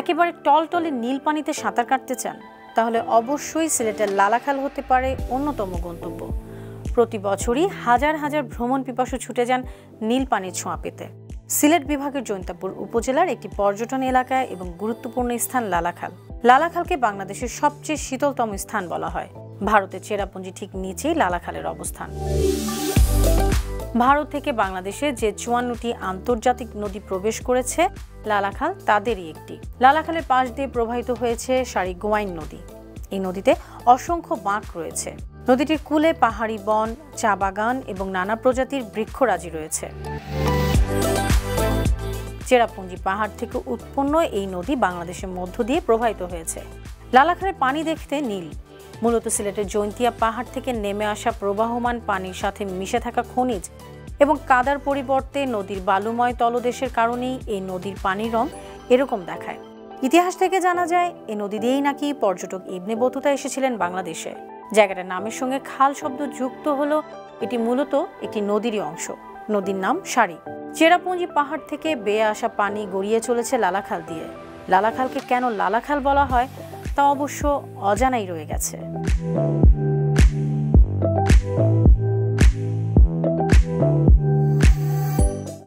একেবারে টলটলে নীল পানিতে সাঁতার কাটতে চান তাহলে অবশ্যই সিলেটের লালাখাল হতে পারে অন্যতম গন্তব্য। প্রতি বছরই হাজার হাজার ভ্রমণ পিপাসু ছুটে যান নীল পানির ছোঁয়া পেতে। সিলেট বিভাগের জৈন্তাপুর উপজেলার একটি পর্যটন এলাকায় এবং গুরুত্বপূর্ণ স্থান লালাখাল। লালাখালকে বাংলাদেশের সবচেয়ে শীতলতম স্থান বলা হয়। ভারতের চেরাপুঞ্জি ঠিক নিচেই লালাখালের অবস্থান। ভারত থেকে বাংলাদেশে যে ৫৪টি আন্তর্জাতিক নদী প্রবেশ করেছে, লালাখাল তাদেরই একটি। লালাখালের পাশ দিয়ে প্রবাহিত হয়েছে সারি গোয়াইন নদী। এই নদীতে অসংখ্য বাঁক রয়েছে। নদীটির কূলে পাহাড়ি বন, চা বাগান এবং নানা প্রজাতির বৃক্ষরাজি রয়েছে। চেরাপুঞ্জি পাহাড় থেকে উৎপন্ন এই নদী বাংলাদেশের মধ্য দিয়ে প্রবাহিত হয়েছে। লালাখালের পানি দেখতে নীল। মূলত সিলেটের জৈন্তিয়া পাহাড় থেকে নেমে আসা প্রবাহমান পানির সাথে মিশে থাকা খনিজ এবং কাদার পরিবর্তে নদীর বালুময় তলদেশের কারণেই এই নদীর পানির রং এরকম দেখায়। ইতিহাস থেকে জানা যায় এই নদী দিয়েই নাকি পর্যটক ইবনে বতুতা এসেছিলেন বাংলাদেশে। জায়গাটার নামের সঙ্গে খাল শব্দ যুক্ত হলো এটি মূলত একটি নদীরই অংশ। নদীর নাম সারি। চেরাপুঞ্জি পাহাড় থেকে বেয়ে আসা পানি গড়িয়ে চলেছে লালাখাল দিয়ে। লালাখালকে কেন লালাখাল বলা হয় তা অবশ্য অজানাই রয়ে গেছে।